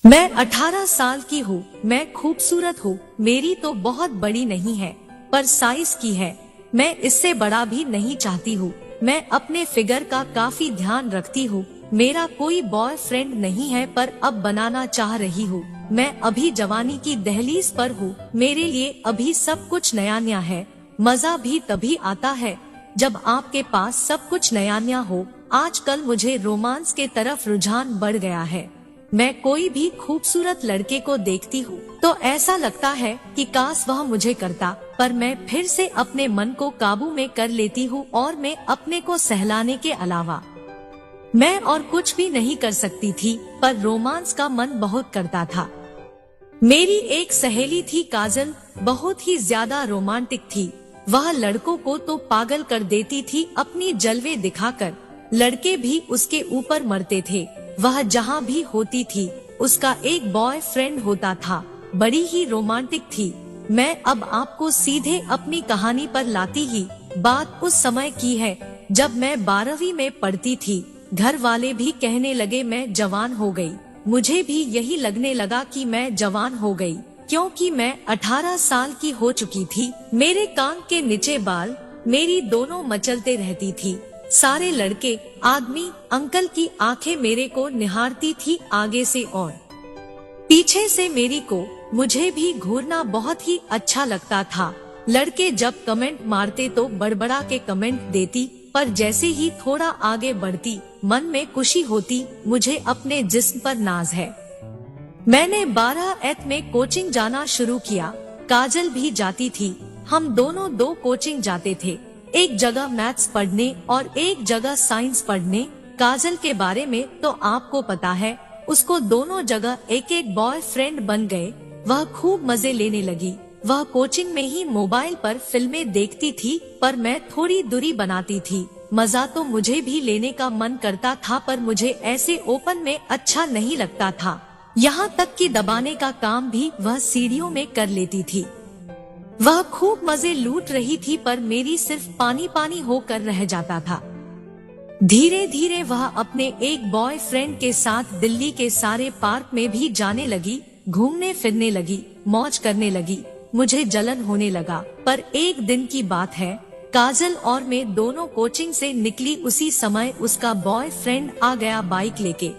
मैं 18 साल की हूँ, मैं खूबसूरत हूँ, मेरी तो बहुत बड़ी नहीं है पर साइज की है। मैं इससे बड़ा भी नहीं चाहती हूँ। मैं अपने फिगर का काफी ध्यान रखती हूँ। मेरा कोई बॉयफ्रेंड नहीं है पर अब बनाना चाह रही हूँ। मैं अभी जवानी की दहलीज पर हूँ। मेरे लिए अभी सब कुछ नया नया है। मजा भी तभी आता है जब आपके पास सब कुछ नया नया हो। आजकल मुझे रोमांस के तरफ रुझान बढ़ गया है। मैं कोई भी खूबसूरत लड़के को देखती हूँ तो ऐसा लगता है कि काश वह मुझे करता, पर मैं फिर से अपने मन को काबू में कर लेती हूँ और मैं अपने को सहलाने के अलावा मैं और कुछ भी नहीं कर सकती थी। पर रोमांस का मन बहुत करता था। मेरी एक सहेली थी काजल, बहुत ही ज्यादा रोमांटिक थी। वह लड़कों को तो पागल कर देती थी अपनी जलवे दिखाकर। लड़के भी उसके ऊपर मरते थे। वह जहाँ भी होती थी उसका एक बॉयफ्रेंड होता था। बड़ी ही रोमांटिक थी। मैं अब आपको सीधे अपनी कहानी पर लाती ही बात उस समय की है जब मैं 12वीं में पढ़ती थी। घर वाले भी कहने लगे मैं जवान हो गई। मुझे भी यही लगने लगा कि मैं जवान हो गई, क्योंकि मैं 18 साल की हो चुकी थी। मेरे कान के नीचे बाल मेरी दोनों मचलते रहती थी। सारे लड़के, आदमी, अंकल की आंखें मेरे को निहारती थी आगे से और पीछे से मेरी को। मुझे भी घूरना बहुत ही अच्छा लगता था। लड़के जब कमेंट मारते तो बड़बड़ा के कमेंट देती, पर जैसे ही थोड़ा आगे बढ़ती मन में खुशी होती। मुझे अपने जिस्म पर नाज है। मैंने 12th में कोचिंग जाना शुरू किया। काजल भी जाती थी। हम दोनों दो कोचिंग जाते थे, एक जगह मैथ्स पढ़ने और एक जगह साइंस पढ़ने। काजल के बारे में तो आपको पता है, उसको दोनों जगह एक एक बॉयफ्रेंड बन गए। वह खूब मजे लेने लगी। वह कोचिंग में ही मोबाइल पर फिल्में देखती थी, पर मैं थोड़ी दूरी बनाती थी। मजा तो मुझे भी लेने का मन करता था, पर मुझे ऐसे ओपन में अच्छा नहीं लगता था। यहाँ तक कि दबाने का काम भी वह सीढ़ियों में कर लेती थी। वह खूब मजे लूट रही थी, पर मेरी सिर्फ पानी पानी होकर रह जाता था। धीरे धीरे वह अपने एक बॉयफ्रेंड के साथ दिल्ली के सारे पार्क में भी जाने लगी, घूमने फिरने लगी, मौज करने लगी। मुझे जलन होने लगा। पर एक दिन की बात है, काजल और मैं दोनों कोचिंग से निकली। उसी समय उसका बॉयफ्रेंड आ गया बाइक लेके।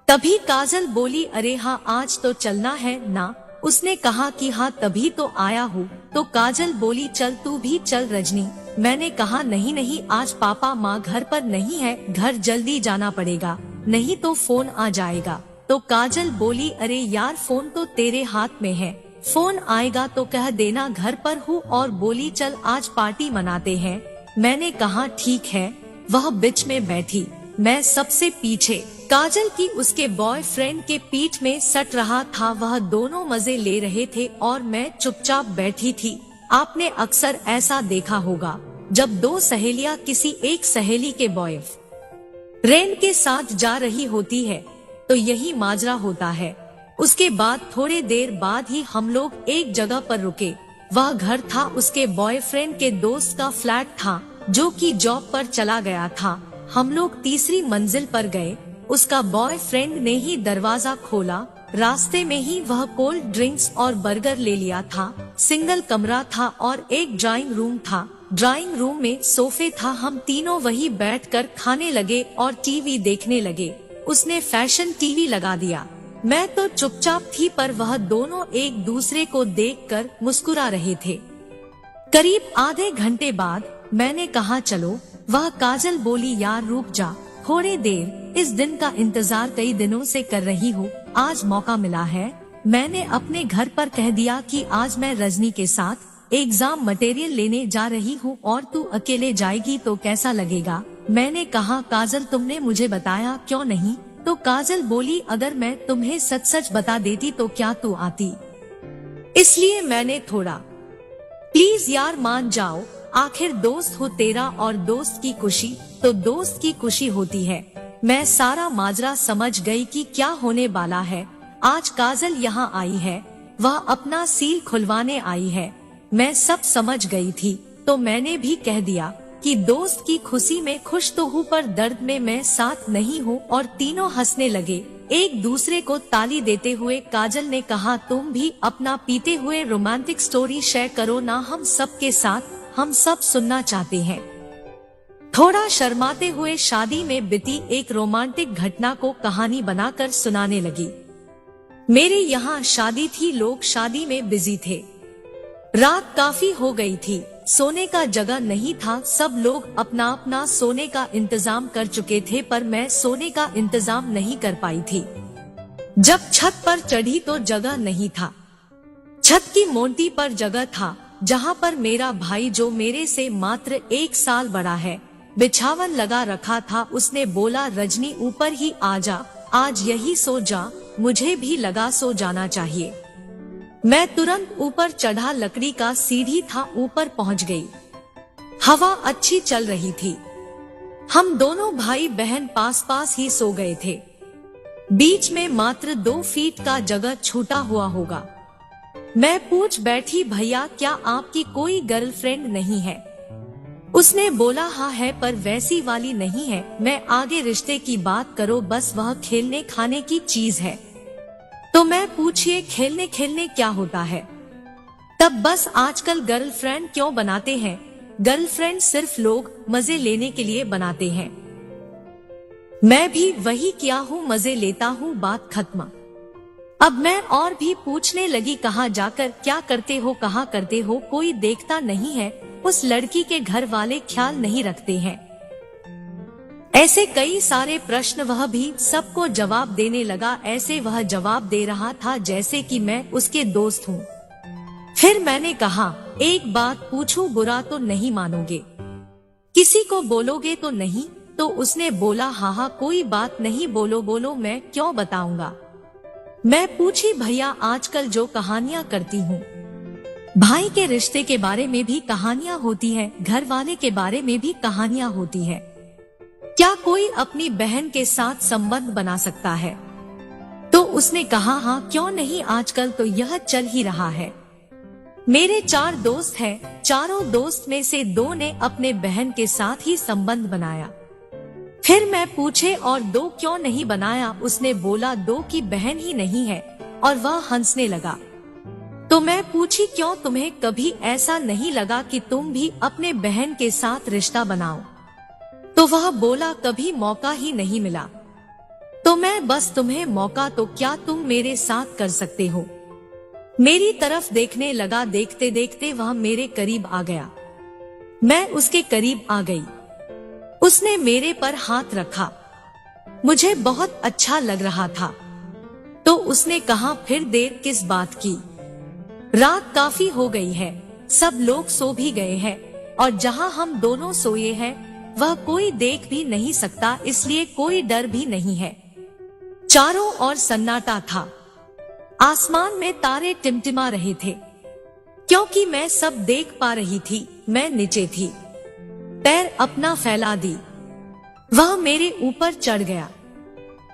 तभी काजल बोली, अरे हाँ, आज तो चलना है ना। उसने कहा कि हाँ, तभी तो आया हूँ। तो काजल बोली, चल तू भी चल रजनी। मैंने कहा नहीं नहीं, आज पापा माँ घर पर नहीं है, घर जल्दी जाना पड़ेगा, नहीं तो फोन आ जाएगा। तो काजल बोली, अरे यार, फोन तो तेरे हाथ में है, फोन आएगा तो कह देना घर पर हूँ। और बोली, चल आज पार्टी मनाते हैं। मैंने कहा ठीक है। वह बीच में बैठी, मैं सबसे पीछे। काजल की उसके बॉयफ्रेंड के पीठ में सट रहा था। वह दोनों मजे ले रहे थे और मैं चुपचाप बैठी थी। आपने अक्सर ऐसा देखा होगा, जब दो सहेलियां किसी एक सहेली के बॉयफ्रेंड के साथ जा रही होती है तो यही माजरा होता है। उसके बाद थोड़े देर बाद ही हम लोग एक जगह पर रुके। वह घर था उसके बॉयफ्रेंड के दोस्त का फ्लैट था, जो कि जॉब पर चला गया था। हम लोग तीसरी मंजिल पर गए। उसका बॉयफ्रेंड ने ही दरवाजा खोला। रास्ते में ही वह कोल्ड ड्रिंक्स और बर्गर ले लिया था। सिंगल कमरा था और एक ड्राइंग रूम था। ड्राइंग रूम में सोफे था। हम तीनों वही बैठकर खाने लगे और टीवी देखने लगे। उसने फैशन टीवी लगा दिया। मैं तो चुपचाप थी, पर वह दोनों एक दूसरे को देखकर मुस्कुरा रहे थे। करीब आधे घंटे बाद मैंने कहा चलो। वह काजल बोली, यार रुक जा थोड़े देर, इस दिन का इंतजार कई दिनों से कर रही हूँ, आज मौका मिला है। मैंने अपने घर पर कह दिया कि आज मैं रजनी के साथ एग्जाम मटेरियल लेने जा रही हूँ और तू अकेले जाएगी तो कैसा लगेगा। मैंने कहा, काजल तुमने मुझे बताया क्यों नहीं? तो काजल बोली, अगर मैं तुम्हें सच सच बता देती तो क्या तू आती? इसलिए मैंने थोड़ा, प्लीज यार मान जाओ, आखिर दोस्त हो तेरा और दोस्त की खुशी तो दोस्त की खुशी होती है। मैं सारा माजरा समझ गई कि क्या होने वाला है। आज काजल यहाँ आई है, वह अपना सील खुलवाने आई है। मैं सब समझ गई थी, तो मैंने भी कह दिया कि दोस्त की खुशी में खुश तो हूँ पर दर्द में मैं साथ नहीं हूँ, और तीनों हंसने लगे एक दूसरे को ताली देते हुए। काजल ने कहा, तुम भी अपना पीते हुए रोमांटिक स्टोरी शेयर करो ना हम सब के साथ, हम सब सुनना चाहते हैं। थोड़ा शर्माते हुए शादी में बीती एक रोमांटिक घटना को कहानी बनाकर सुनाने लगी। मेरे यहाँ शादी थी, लोग शादी में बिजी थे। रात काफी हो गई थी, सोने का जगह नहीं था, सब लोग अपना अपना सोने का इंतजाम कर चुके थे, पर मैं सोने का इंतजाम नहीं कर पाई थी। जब छत पर चढ़ी तो जगह नहीं था। छत की मोंटी पर जगह था, जहाँ पर मेरा भाई जो मेरे से मात्र 1 साल बड़ा है, बिछावन लगा रखा था। उसने बोला, रजनी ऊपर ही आ जा, आज यही सो जा, मुझे भी लगा सो जाना चाहिए। मैं तुरंत ऊपर चढ़ा, लकड़ी का सीढ़ी था, ऊपर पहुंच गई। हवा अच्छी चल रही थी। हम दोनों भाई बहन पास पास ही सो गए थे। बीच में मात्र 2 फीट का जगह छूटा हुआ होगा। मैं पूछ बैठी, भैया क्या आपकी कोई गर्लफ्रेंड नहीं है? उसने बोला, हाँ है, पर वैसी वाली नहीं है। मैं आगे रिश्ते की बात करो, बस वह खेलने खाने की चीज है। तो मैं पूछिए, खेलने खेलने क्या होता है? तब बस आजकल गर्लफ्रेंड क्यों बनाते हैं? गर्लफ्रेंड सिर्फ लोग मजे लेने के लिए बनाते हैं। मैं भी वही किया हूँ, मजे लेता हूँ, बात खत्म। अब मैं और भी पूछने लगी, कहाँ जाकर क्या करते हो, कहाँ करते हो, कोई देखता नहीं है? उस लड़की के घर वाले ख्याल नहीं रखते हैं? ऐसे कई सारे प्रश्न वह भी सबको जवाब देने लगा। ऐसे वह जवाब दे रहा था जैसे कि मैं उसके दोस्त हूँ। फिर मैंने कहा, एक बात पूछूं, बुरा तो नहीं मानोगे? किसी को बोलोगे तो नहीं? तो उसने बोला, हाँ कोई बात नहीं, बोलो बोलो, मैं क्यों बताऊंगा। मैं पूछी, भैया आजकल जो कहानियां करती हूँ, भाई के रिश्ते के बारे में भी कहानियां होती है, घर वाले के बारे में भी कहानियां होती है, क्या कोई अपनी बहन के साथ संबंध बना सकता है? तो उसने कहा, हाँ क्यों नहीं, आजकल तो यह चल ही रहा है। मेरे 4 दोस्त हैं, चारों दोस्त में से 2 ने अपने बहन के साथ ही संबंध बनाया। फिर मैं पूछे, और 2 क्यों नहीं बनाया? उसने बोला, 2 की बहन ही नहीं है, और वह हंसने लगा। तो मैं पूछी, क्यों, तुम्हें कभी ऐसा नहीं लगा कि तुम भी अपने बहन के साथ रिश्ता बनाओ? तो वह बोला, कभी मौका ही नहीं मिला। तो मैं बस, तुम्हें मौका तो क्या तुम मेरे साथ कर सकते हो? मेरी तरफ देखने लगा। देखते देखते वह मेरे करीब आ गया। मैं उसके करीब आ गई। उसने मेरे पर हाथ रखा। मुझे बहुत अच्छा लग रहा था। तो उसने कहा, फिर देर किस बात की? रात काफी हो गई है, सब लोग सो भी गए हैं, और जहाँ हम दोनों सोए हैं वह कोई देख भी नहीं सकता, इसलिए कोई डर भी नहीं है। चारों ओर सन्नाटा था। आसमान में तारे टिमटिमा रहे थे, क्योंकि मैं सब देख पा रही थी। मैं नीचे थी, पैर अपना फैला दी। वह मेरे ऊपर चढ़ गया।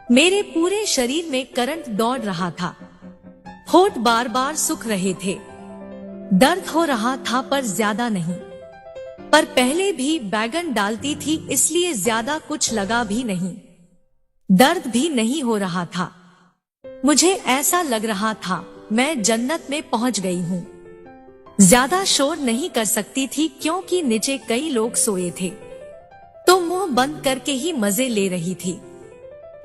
मेरे पूरे शरीर में करंट दौड़ रहा था। होठ बार बार सूख रहे थे। दर्द हो रहा था, पर ज्यादा नहीं। पर पहले भी बैगन डालती थी, इसलिए ज्यादा कुछ लगा भी नहीं। दर्द भी नहीं हो रहा था। मुझे ऐसा लग रहा था मैं जन्नत में पहुंच गई हूँ। ज्यादा शोर नहीं कर सकती थी, क्योंकि नीचे कई लोग सोए थे, तो मुंह बंद करके ही मजे ले रही थी।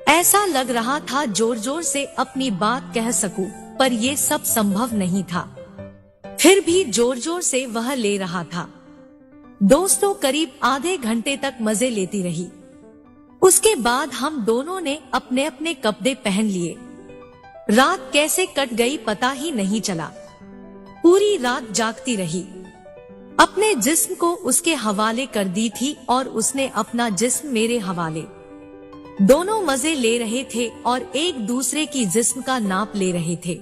ऐसा लग रहा था जोर जोर से अपनी बात कह सकूं, पर ये सब संभव नहीं था। फिर भी जोर जोर से वह ले रहा था। दोस्तों करीब आधे घंटे तक मजे लेती रही। उसके बाद हम दोनों ने अपने अपने कपड़े पहन लिए। रात कैसे कट गई पता ही नहीं चला। पूरी रात जागती रही। अपने जिस्म को उसके हवाले कर दी थी और उसने अपना जिस्म मेरे हवाले। दोनों मजे ले रहे थे और एक दूसरे की जिस्म का नाप ले रहे थे।